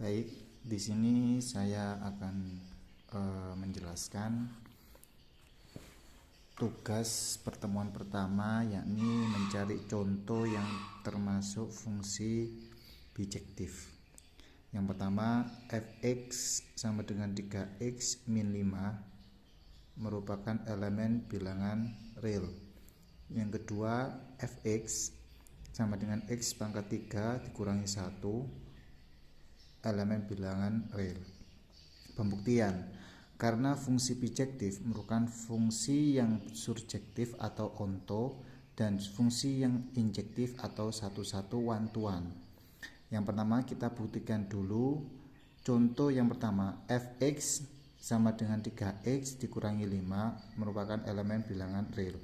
Baik, di sini saya akan menjelaskan tugas pertemuan pertama, yakni mencari contoh yang termasuk fungsi bijektif. Yang pertama, fx sama dengan 3x min 5 merupakan elemen bilangan real. Yang kedua, fx sama dengan x pangkat 3 dikurangi 1 elemen bilangan real. Pembuktian, karena fungsi bijektif merupakan fungsi yang surjektif atau onto dan fungsi yang injektif atau satu-satu one-to-one. Yang pertama kita buktikan dulu. Contoh yang pertama, fx sama dengan 3x dikurangi 5 merupakan elemen bilangan real.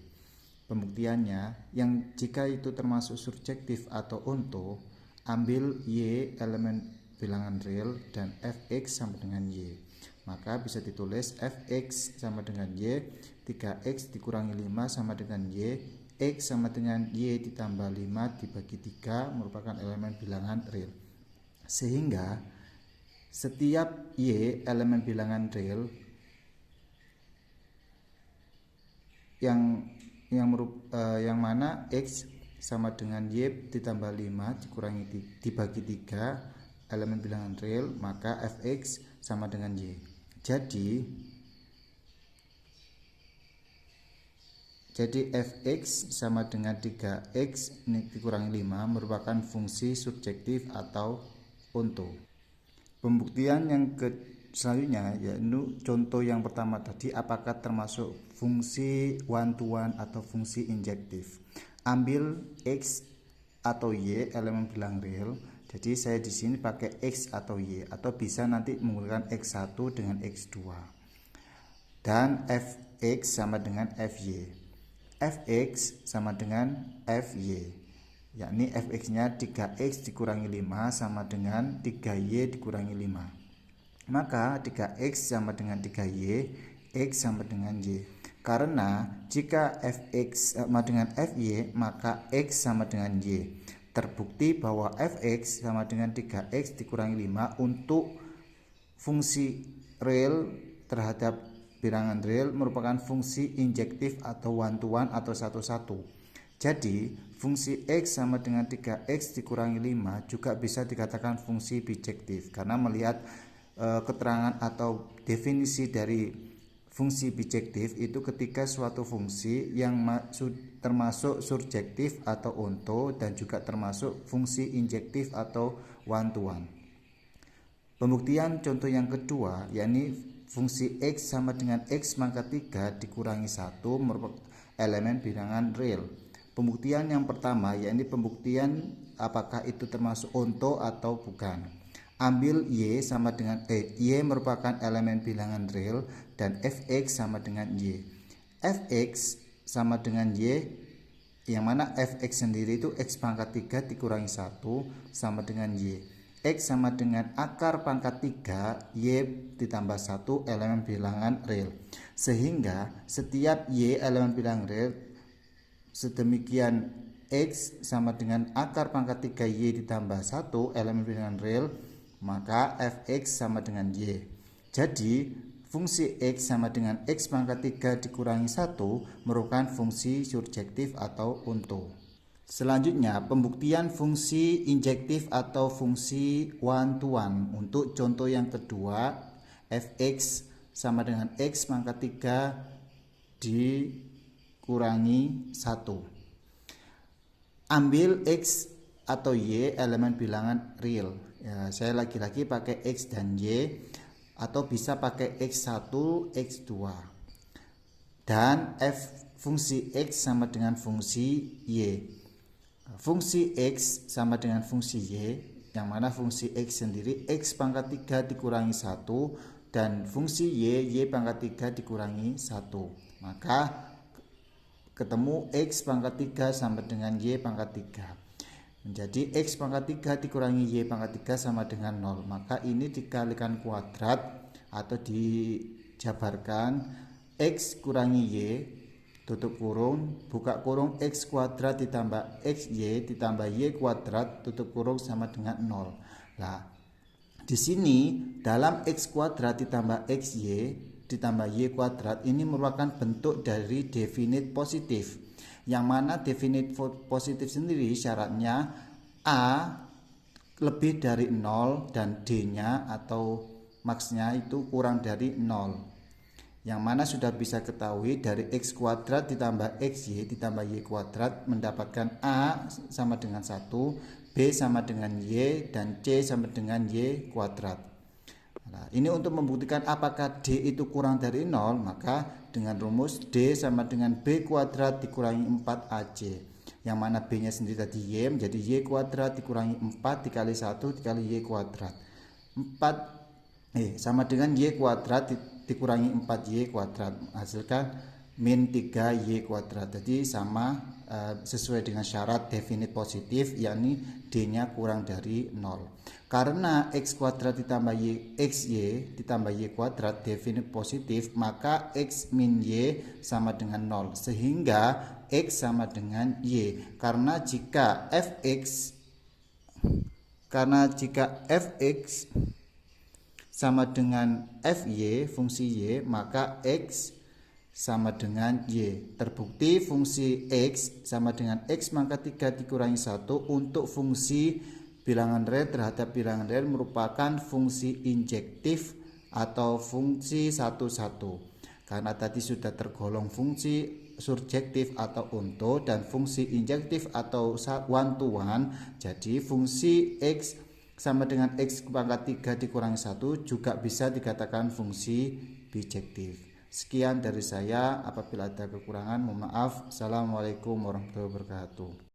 Pembuktiannya, yang jika itu termasuk surjektif atau onto, ambil y elemen bilangan real dan fx sama dengan y. Maka bisa ditulis fx sama dengan y, 3x dikurangi 5 sama dengan y, x sama dengan y ditambah 5 dibagi 3 merupakan elemen bilangan real. Sehingga setiap y elemen bilangan real yang mana x sama dengan y ditambah 5 dibagi 3 elemen bilangan real, maka fx sama dengan y. Jadi fx sama dengan 3x dikurangi 5 merupakan fungsi subjektif atau onto. Pembuktian yang selanjutnya yaitu contoh yang pertama tadi, apakah termasuk fungsi one-to-one atau fungsi injektif. Ambil x atau y elemen bilangan real. Jadi saya di sini pakai x atau y, atau bisa nanti menggunakan x1 dengan x2. Dan fx sama dengan fy. Fx sama dengan fy, yakni fx-nya 3x dikurangi 5 sama dengan 3y dikurangi 5. Maka 3x sama dengan 3y, x sama dengan y. Karena jika fx sama dengan fy, maka x sama dengan y. Terbukti bahwa fx sama dengan 3x dikurangi 5 untuk fungsi real terhadap bilangan real merupakan fungsi injektif atau one-to-one atau satu-satu. Jadi fungsi x sama dengan 3x dikurangi 5 juga bisa dikatakan fungsi bijektif, karena melihat keterangan atau definisi dari fungsi bijektif itu ketika suatu fungsi yang termasuk surjektif atau onto dan juga termasuk fungsi injektif atau one-to-one. Pembuktian contoh yang kedua, yakni fungsi x sama dengan x pangkat 3 dikurangi 1 merupakan elemen bilangan real. Pembuktian yang pertama, yakni pembuktian apakah itu termasuk onto atau bukan. Ambil y sama dengan y merupakan elemen bilangan real dan fx sama dengan y. Fx sama dengan y, yang mana fx sendiri itu x pangkat 3 dikurangi 1 sama dengan y. X sama dengan akar pangkat 3 y ditambah 1 elemen bilangan real. Sehingga setiap y elemen bilangan real sedemikian x sama dengan akar pangkat 3y ditambah 1 elemen bilangan real, maka fx sama dengan y. Jadi fungsi x sama dengan x pangkat 3 dikurangi 1 merupakan fungsi surjektif atau onto. Selanjutnya, pembuktian fungsi injektif atau fungsi one-to-one. Untuk contoh yang kedua, fx sama dengan x pangkat 3 dikurangi 1. Ambil x atau y elemen bilangan real. Ya, saya lagi-lagi pakai x dan y, atau bisa pakai x1, x2. Dan fungsi x sama dengan fungsi y. Fungsi x sama dengan fungsi y, yang mana fungsi x sendiri x pangkat 3 dikurangi 1 dan fungsi y pangkat 3 dikurangi 1. Maka ketemu x pangkat 3 sama dengan y pangkat 3. Menjadi x pangkat 3 dikurangi y pangkat 3 sama dengan 0. Maka ini dikalikan kuadrat atau dijabarkan x kurangi y, tutup kurung, buka kurung, x kuadrat ditambah xy ditambah y kuadrat, tutup kurung sama dengan 0. Nah, Di sini dalam x kuadrat ditambah xy ditambah y kuadrat ini merupakan bentuk dari definite positif. Yang mana definite positif sendiri syaratnya a lebih dari 0 dan d-nya atau maksnya itu kurang dari 0. Yang mana sudah bisa ketahui dari x kuadrat ditambah xy ditambah y kuadrat mendapatkan a sama dengan 1, b sama dengan y, dan c sama dengan y kuadrat. Nah, ini untuk membuktikan apakah d itu kurang dari 0, maka dengan rumus d sama dengan b kuadrat dikurangi 4ac. Yang mana b nya sendiri tadi y, menjadi y kuadrat dikurangi 4 dikali 1 dikali y kuadrat. 4 sama dengan y kuadrat dikurangi 4y kuadrat menghasilkan min 3y kuadrat. Jadi sama sesuai dengan syarat definite positif, yakni d-nya kurang dari 0. Karena x kuadrat ditambah xy ditambah y kuadrat definite positif, maka x min y sama dengan 0 sehingga x sama dengan y. Karena jika fx sama dengan fy fungsi y, maka x sama dengan y. Terbukti fungsi x sama dengan x pangkat 3 dikurangi 1 untuk fungsi bilangan real terhadap bilangan real merupakan fungsi injektif atau fungsi satu-satu. Karena tadi sudah tergolong fungsi surjektif atau onto dan fungsi injektif atau one to one, jadi fungsi x sama dengan x pangkat 3 dikurangi 1 juga bisa dikatakan fungsi bijektif. Sekian dari saya, apabila ada kekurangan mohon maaf. Assalamualaikum warahmatullahi wabarakatuh.